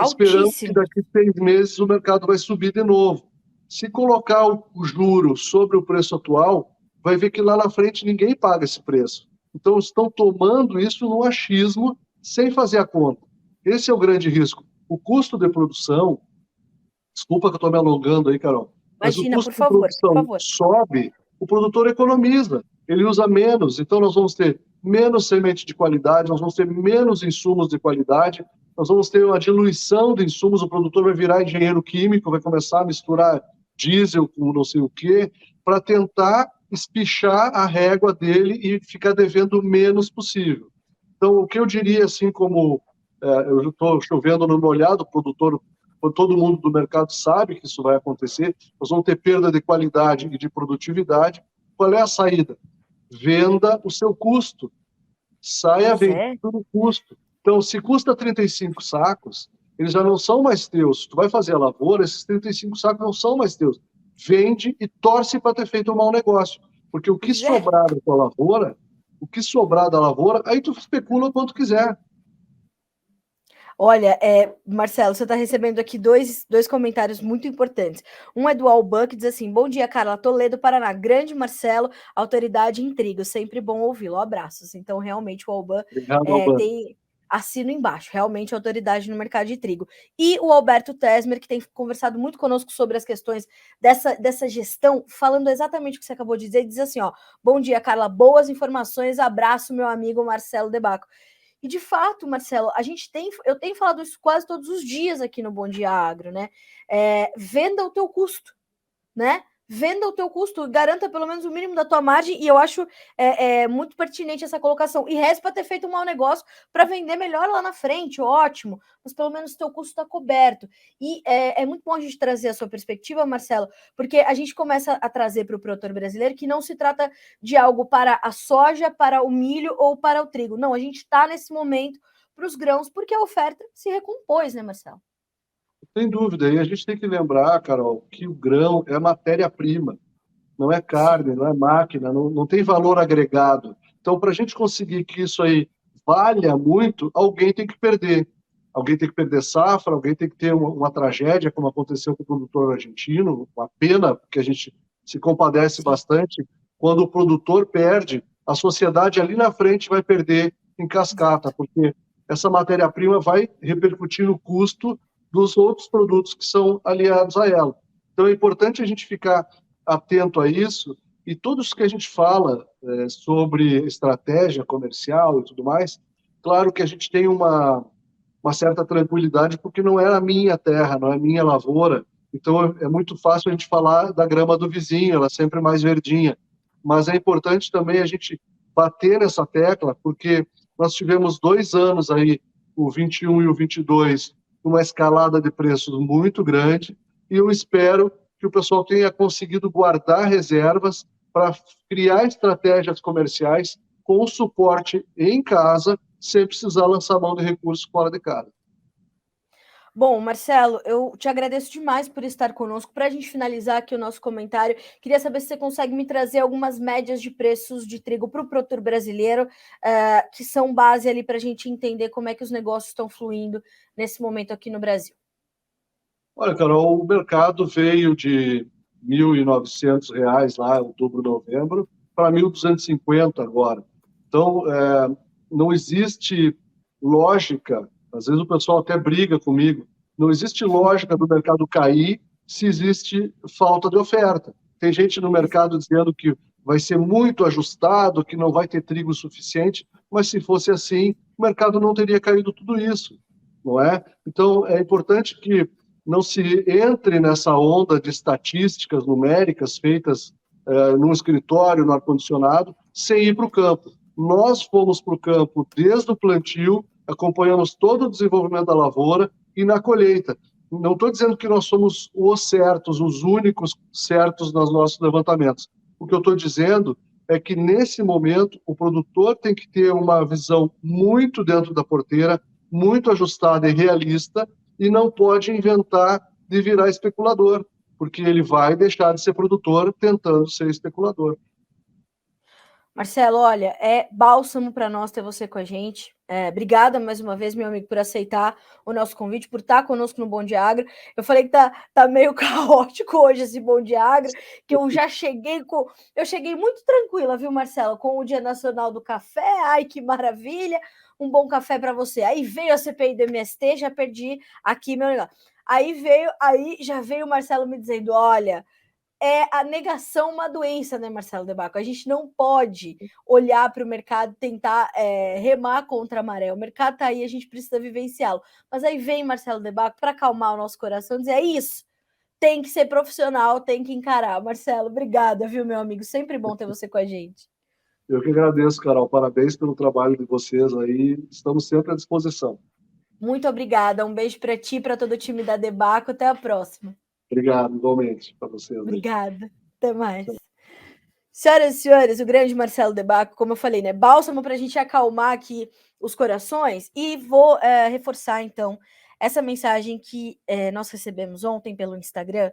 esperando que daqui a 6 meses o mercado vai subir de novo. Se colocar o juro sobre o preço atual, vai ver que lá na frente ninguém paga esse preço. Então estão tomando isso no achismo, sem fazer a conta. Esse é o grande risco. O custo de produção, desculpa que eu estou me alongando aí, Carol, mas imagina, o custo de produção sobe, o produtor economiza, ele usa menos, então nós vamos ter menos semente de qualidade, nós vamos ter menos insumos de qualidade, nós vamos ter uma diluição de insumos, o produtor vai virar engenheiro químico, vai começar a misturar diesel com não sei o quê, para tentar espichar a régua dele e ficar devendo o menos possível. Então, o que eu diria, assim como eu estou chovendo no molhado, o produtor, todo mundo do mercado sabe que isso vai acontecer, nós vamos ter perda de qualidade e de produtividade. Qual é a saída? Venda o seu custo. Saia vendendo o custo. Então, se custa 35 sacos, eles já não são mais teus. Tu vai fazer a lavoura, esses 35 sacos não são mais teus. Vende e torce para ter feito um mau negócio. Porque o que sobrar da tua lavoura, aí tu especula quanto quiser. Olha, Marcelo, você está recebendo aqui dois comentários muito importantes. Um é do Alban, que diz assim: bom dia, Carla Toledo, Paraná. Grande Marcelo, autoridade em trigo. Sempre bom ouvi-lo. Abraços. Então, realmente, o Alban tem assino embaixo. Realmente, autoridade no mercado de trigo. E o Alberto Tesmer, que tem conversado muito conosco sobre as questões dessa gestão, falando exatamente o que você acabou de dizer, diz assim, ó: bom dia, Carla, boas informações, abraço, meu amigo Marcelo Debaco. E de fato, Marcelo, eu tenho falado isso quase todos os dias aqui no Bom Dia Agro, né? Venda o teu custo, né? Venda o teu custo, garanta pelo menos o mínimo da tua margem, e eu acho muito pertinente essa colocação. E resta para ter feito um mau negócio para vender melhor lá na frente, ótimo, mas pelo menos o teu custo está coberto. E é muito bom a gente trazer a sua perspectiva, Marcelo, porque a gente começa a trazer para o produtor brasileiro que não se trata de algo para a soja, para o milho ou para o trigo. Não, a gente está nesse momento para os grãos, porque a oferta se recompôs, né, Marcelo? Sem dúvida, e a gente tem que lembrar, Carol, que o grão é matéria-prima, não é carne, não é máquina, não tem valor agregado. Então, para a gente conseguir que isso aí valha muito, alguém tem que perder. Alguém tem que perder safra, alguém tem que ter uma tragédia, como aconteceu com o produtor argentino, uma pena, porque a gente se compadece bastante. Quando o produtor perde, a sociedade ali na frente vai perder em cascata, porque essa matéria-prima vai repercutir no custo dos outros produtos que são aliados a ela. Então é importante a gente ficar atento a isso, e todos que a gente fala sobre estratégia comercial e tudo mais, claro que a gente tem uma certa tranquilidade, porque não é a minha terra, não é a minha lavoura, então é muito fácil a gente falar da grama do vizinho, ela é sempre mais verdinha, mas é importante também a gente bater nessa tecla, porque nós tivemos 2 anos aí, o 21 e o 22, uma escalada de preços muito grande, e eu espero que o pessoal tenha conseguido guardar reservas para criar estratégias comerciais com suporte em casa, sem precisar lançar mão de recursos fora de casa. Bom, Marcelo, eu te agradeço demais por estar conosco. Para a gente finalizar aqui o nosso comentário, queria saber se você consegue me trazer algumas médias de preços de trigo para o produtor brasileiro, que são base ali para a gente entender como é que os negócios estão fluindo nesse momento aqui no Brasil. Olha, Carol, o mercado veio de R$ 1.900 lá, outubro, novembro, para 1.250 agora. Então, não existe lógica, às vezes o pessoal até briga comigo, não existe lógica do mercado cair se existe falta de oferta. Tem gente no mercado dizendo que vai ser muito ajustado, que não vai ter trigo suficiente, mas se fosse assim, o mercado não teria caído tudo isso, não é? Então, é importante que não se entre nessa onda de estatísticas numéricas feitas num escritório, no ar-condicionado, sem ir para o campo. Nós fomos para o campo desde o plantio, acompanhamos todo o desenvolvimento da lavoura e na colheita. Não estou dizendo que nós somos os certos, os únicos certos nos nossos levantamentos. O que eu estou dizendo é que, nesse momento, o produtor tem que ter uma visão muito dentro da porteira, muito ajustada e realista, e não pode inventar de virar especulador, porque ele vai deixar de ser produtor tentando ser especulador. Marcelo, olha, é bálsamo para nós ter você com a gente. Obrigada mais uma vez, meu amigo, por aceitar o nosso convite, por estar conosco no Bom Dia Agro. Eu falei que tá meio caótico hoje esse Bom Dia Agro, que eu já cheguei eu cheguei muito tranquila, viu, Marcelo, com o Dia Nacional do Café. Ai, que maravilha! Um bom café para você. Aí veio a CPI do MST, já perdi aqui meu negócio. Aí já veio o Marcelo me dizendo, olha, a negação uma doença, né, Marcelo De Bacco? A gente não pode olhar para o mercado e tentar remar contra a maré. O mercado está aí, a gente precisa vivenciá-lo. Mas aí vem Marcelo De Bacco para acalmar o nosso coração e dizer, é isso, tem que ser profissional, tem que encarar. Marcelo, obrigada, viu, meu amigo? Sempre bom ter você com a gente. Eu que agradeço, Carol. Parabéns pelo trabalho de vocês aí. Estamos sempre à disposição. Muito obrigada. Um beijo para ti e para todo o time da De Bacco. Até a próxima. Obrigado, igualmente, para vocês. Obrigada. Até mais. Senhoras e senhores, o grande Marcelo De Bacco, como eu falei, né? Bálsamo para a gente acalmar aqui os corações. E vou reforçar, então, essa mensagem que nós recebemos ontem pelo Instagram.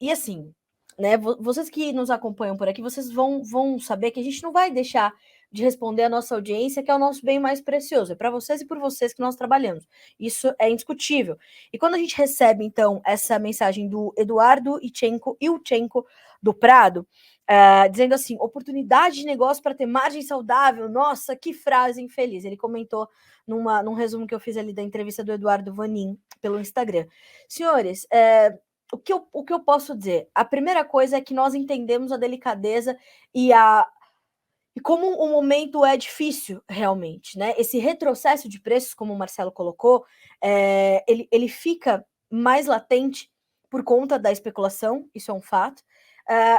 E assim, né? Vocês que nos acompanham por aqui, vocês vão saber que a gente não vai deixar de responder a nossa audiência, que é o nosso bem mais precioso. É para vocês e por vocês que nós trabalhamos. Isso é indiscutível. E quando a gente recebe, então, essa mensagem do Eduardo Ilchenko do Prado, dizendo assim, oportunidade de negócio para ter margem saudável, nossa, que frase infeliz. Ele comentou num resumo que eu fiz ali da entrevista do Eduardo Vanin pelo Instagram. Senhores, o que eu posso dizer? A primeira coisa é que nós entendemos a delicadeza e E como o momento é difícil, realmente, né? Esse retrocesso de preços, como o Marcelo colocou, ele fica mais latente por conta da especulação, isso é um fato,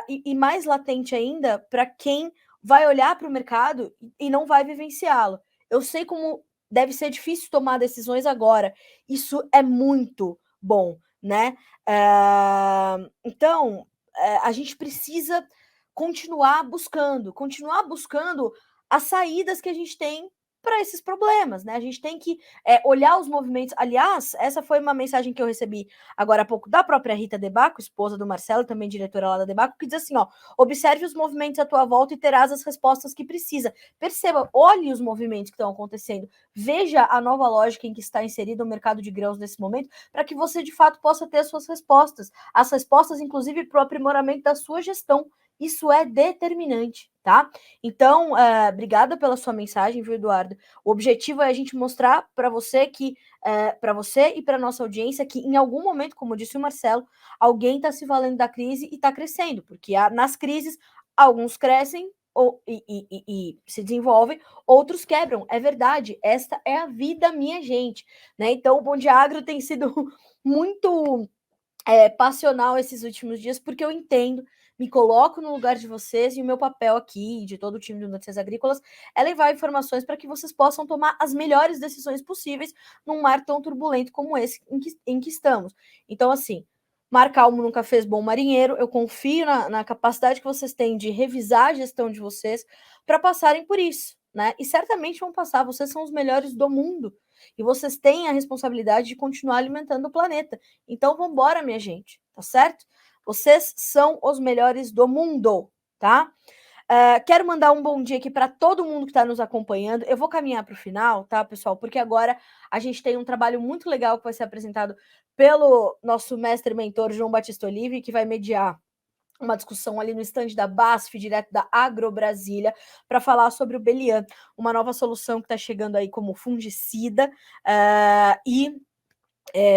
e mais latente ainda para quem vai olhar para o mercado e não vai vivenciá-lo. Eu sei como deve ser difícil tomar decisões agora. Isso é muito bom, né? Então, a gente precisa continuar buscando as saídas que a gente tem para esses problemas, né? A gente tem que olhar os movimentos. Aliás, essa foi uma mensagem que eu recebi agora há pouco da própria Rita Debaco, esposa do Marcelo, também diretora lá da Debaco, que diz assim, ó, observe os movimentos à tua volta e terás as respostas que precisa. Perceba, olhe os movimentos que estão acontecendo, veja a nova lógica em que está inserido o mercado de grãos nesse momento, para que você, de fato, possa ter as suas respostas. As respostas, inclusive, para o aprimoramento da sua gestão. Isso é determinante, tá? Então, obrigada pela sua mensagem, viu, Eduardo? O objetivo é a gente mostrar para você que, para você e para nossa audiência, que em algum momento, como disse o Marcelo, alguém está se valendo da crise e está crescendo, porque nas crises alguns crescem e se desenvolvem, outros quebram. É verdade, esta é a vida, minha gente, né? Então, o Bom Dia Agro tem sido muito passional esses últimos dias, porque eu entendo, me coloco no lugar de vocês e o meu papel aqui, de todo o time do Notícias Agrícolas, é levar informações para que vocês possam tomar as melhores decisões possíveis num mar tão turbulento como esse em que estamos. Então, assim, mar calmo nunca fez bom marinheiro, eu confio na capacidade que vocês têm de revisar a gestão de vocês para passarem por isso, né? E certamente vão passar, vocês são os melhores do mundo. E vocês têm a responsabilidade de continuar alimentando o planeta. Então, vamos embora, minha gente, tá certo? Vocês são os melhores do mundo, tá? Quero mandar um bom dia aqui para todo mundo que está nos acompanhando. Eu vou caminhar para o final, tá, pessoal? Porque agora a gente tem um trabalho muito legal que vai ser apresentado pelo nosso mestre mentor João Batista Olive, que vai mediar uma discussão ali no estande da BASF, direto da AgroBrasília, para falar sobre o Belian, uma nova solução que está chegando aí como fungicida,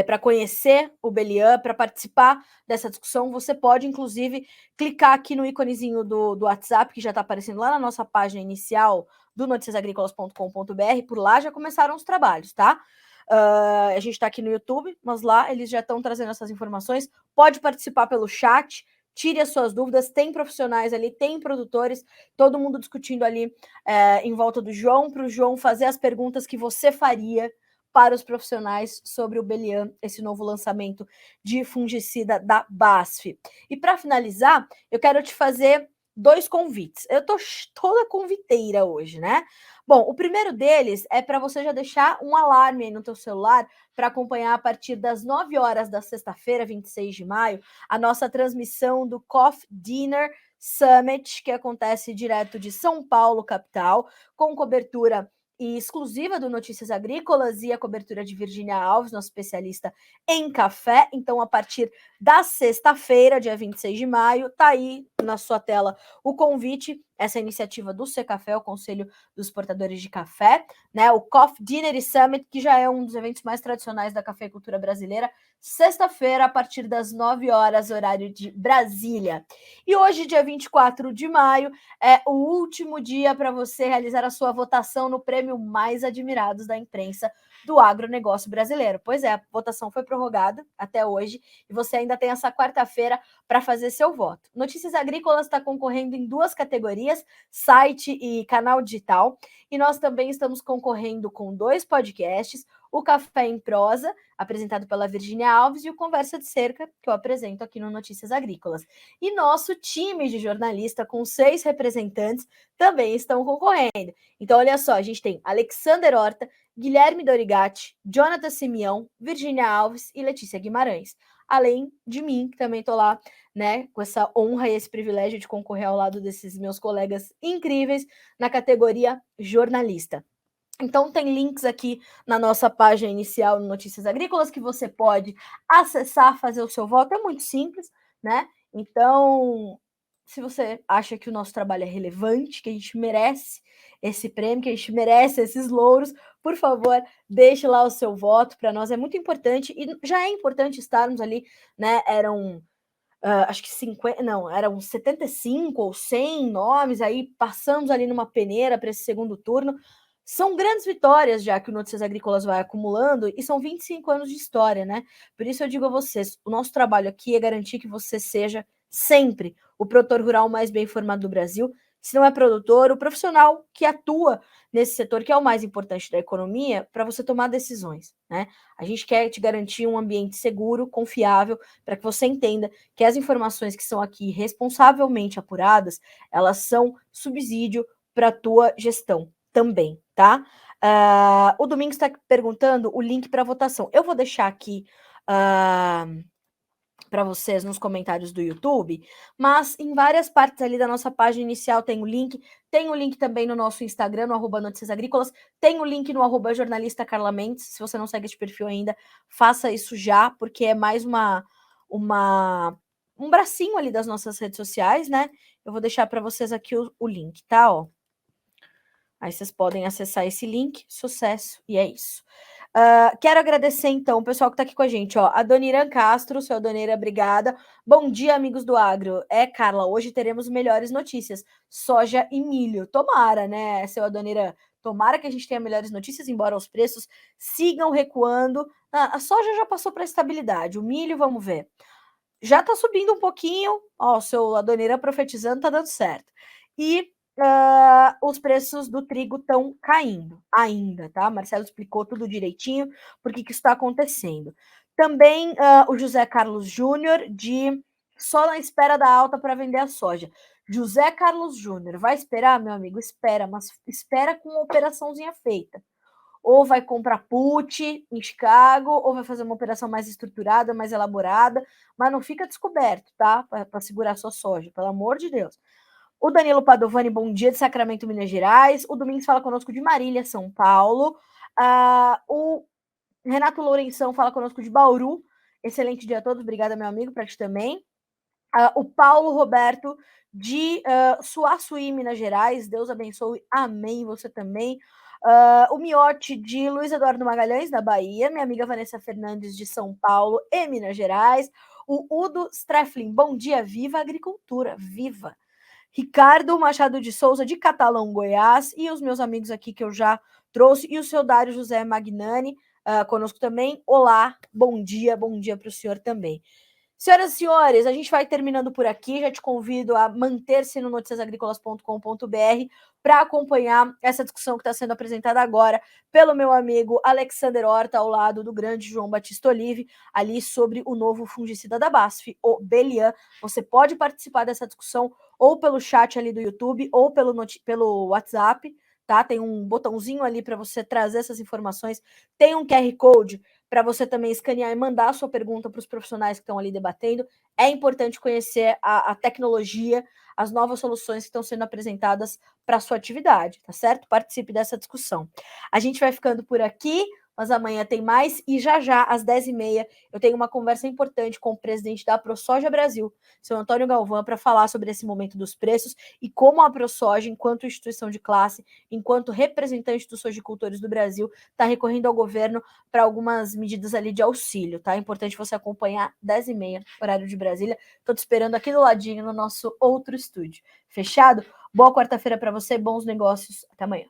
para conhecer o Belian, para participar dessa discussão, você pode, inclusive, clicar aqui no íconezinho do WhatsApp, que já está aparecendo lá na nossa página inicial do noticiasagricolas.com.br, por lá já começaram os trabalhos, tá? A gente está aqui no YouTube, mas lá eles já estão trazendo essas informações. Pode participar pelo chat, tire as suas dúvidas, tem profissionais ali, tem produtores, todo mundo discutindo ali em volta do João, para o João fazer as perguntas que você faria para os profissionais sobre o Belian, esse novo lançamento de fungicida da BASF. E para finalizar, eu quero te fazer 2 convites. Eu tô toda conviteira hoje, né? Bom, o primeiro deles é para você já deixar um alarme aí no teu celular para acompanhar a partir das 9 horas da sexta-feira, 26 de maio, a nossa transmissão do Coffee Dinner Summit, que acontece direto de São Paulo, capital, com cobertura exclusiva do Notícias Agrícolas e a cobertura de Virgínia Alves, nossa especialista em café. Então, a partir da sexta-feira, dia 26 de maio, tá aí na sua tela o convite, essa iniciativa do Secafé, o Conselho dos Exportadores de Café, né? O Coffee Dinner e Summit, que já é um dos eventos mais tradicionais da cafeicultura brasileira, sexta-feira, a partir das 9 horas, horário de Brasília. E hoje, dia 24 de maio, é o último dia para você realizar a sua votação no prêmio Mais Admirados da Imprensa do agronegócio brasileiro. Pois é, a votação foi prorrogada até hoje e você ainda tem essa quarta-feira para fazer seu voto. Notícias Agrícolas está concorrendo em 2 categorias, site e canal digital, e nós também estamos concorrendo com 2 podcasts, o Café em Prosa, apresentado pela Virgínia Alves, e o Conversa de Cerca, que eu apresento aqui no Notícias Agrícolas. E nosso time de jornalista, com 6 representantes, também estão concorrendo. Então, olha só, a gente tem Alexander Horta, Guilherme Dorigatti, Jonathan Simeão, Virgínia Alves e Letícia Guimarães. Além de mim, que também estou lá, né, com essa honra e esse privilégio de concorrer ao lado desses meus colegas incríveis na categoria jornalista. Então, tem links aqui na nossa página inicial no Notícias Agrícolas que você pode acessar, fazer o seu voto. É muito simples, né? Então, se você acha que o nosso trabalho é relevante, que a gente merece esse prêmio, que a gente merece esses louros, por favor, deixe lá o seu voto. Para nós é muito importante, e já é importante estarmos ali, né? acho que 50, não, eram 75 ou 100 nomes, aí passamos ali numa peneira para esse segundo turno. São grandes vitórias já que o Notícias Agrícolas vai acumulando e são 25 anos de história, né? Por isso eu digo a vocês, o nosso trabalho aqui é garantir que você seja sempre o produtor rural mais bem informado do Brasil. Se não é produtor, o profissional que atua nesse setor, que é o mais importante da economia, para você tomar decisões, né? A gente quer te garantir um ambiente seguro, confiável, para que você entenda que as informações que são aqui responsavelmente apuradas, elas são subsídio para a tua gestão também, tá? O Domingos está perguntando o link para votação. Eu vou deixar aqui para vocês nos comentários do YouTube, mas em várias partes ali da nossa página inicial tem o link também no nosso Instagram, no @Notícias Agrícolas, tem o link no @jornalista Carla Mendes. Se você não segue esse perfil ainda, faça isso já, porque é mais um bracinho ali das nossas redes sociais, né? Eu vou deixar para vocês aqui o link, tá? Ó. Aí vocês podem acessar esse link, sucesso, e é isso. Quero agradecer, então, o pessoal que está aqui com a gente, ó. A Doniran Castro, seu Doneira, obrigada. Bom dia, amigos do Agro. Carla, hoje teremos melhores notícias. Soja e milho. Tomara, né, seu Adoniran? Tomara que a gente tenha melhores notícias, embora os preços sigam recuando. A soja já passou para estabilidade. O milho, vamos ver. Já está subindo um pouquinho. Ó, o seu Adoniran profetizando, tá dando certo. E os preços do trigo estão caindo ainda, tá? Marcelo explicou tudo direitinho por que isso está acontecendo. Também o José Carlos Júnior, de só na espera da alta para vender a soja. José Carlos Júnior, vai esperar, meu amigo? Espera, mas espera com uma operaçãozinha feita. Ou vai comprar put em Chicago, ou vai fazer uma operação mais estruturada, mais elaborada, mas não fica descoberto, tá? Para segurar sua soja, pelo amor de Deus. O Danilo Padovani, bom dia, de Sacramento, Minas Gerais. O Domingos fala conosco de Marília, São Paulo. O Renato Lourenção fala conosco de Bauru. Excelente dia a todos, obrigada, meu amigo, para ti também. O Paulo Roberto, de Suaçuí, Minas Gerais. Deus abençoe, amém, você também. O Miotti, de Luiz Eduardo Magalhães, da Bahia. Minha amiga Vanessa Fernandes, de São Paulo e Minas Gerais. O Udo Streflin, bom dia, viva a agricultura, viva! Ricardo Machado de Souza, de Catalão, Goiás, e os meus amigos aqui que eu já trouxe, e o seu Dário José Magnani, conosco também. Olá, bom dia para o senhor também. Senhoras e senhores, a gente vai terminando por aqui. Já te convido a manter-se no noticiasagricolas.com.br para acompanhar essa discussão que está sendo apresentada agora pelo meu amigo Alexander Horta, ao lado do grande João Batista Olive, ali sobre o novo fungicida da BASF, o Belian. Você pode participar dessa discussão ou pelo chat ali do YouTube ou pelo WhatsApp, tá? Tem um botãozinho ali para você trazer essas informações. Tem um QR Code para você também escanear e mandar a sua pergunta para os profissionais que estão ali debatendo. É importante conhecer a tecnologia, as novas soluções que estão sendo apresentadas para a sua atividade, tá certo? Participe dessa discussão. A gente vai ficando por aqui, mas amanhã tem mais, e já, às 10h30, eu tenho uma conversa importante com o presidente da ProSoja Brasil, seu Antônio Galvão, para falar sobre esse momento dos preços e como a ProSoja, enquanto instituição de classe, enquanto representante dos sojicultores do Brasil, está recorrendo ao governo para algumas medidas ali de auxílio, tá? É importante você acompanhar 10h30, horário de Brasília. Estou te esperando aqui do ladinho no nosso outro estúdio. Fechado? Boa quarta-feira para você, bons negócios. Até amanhã.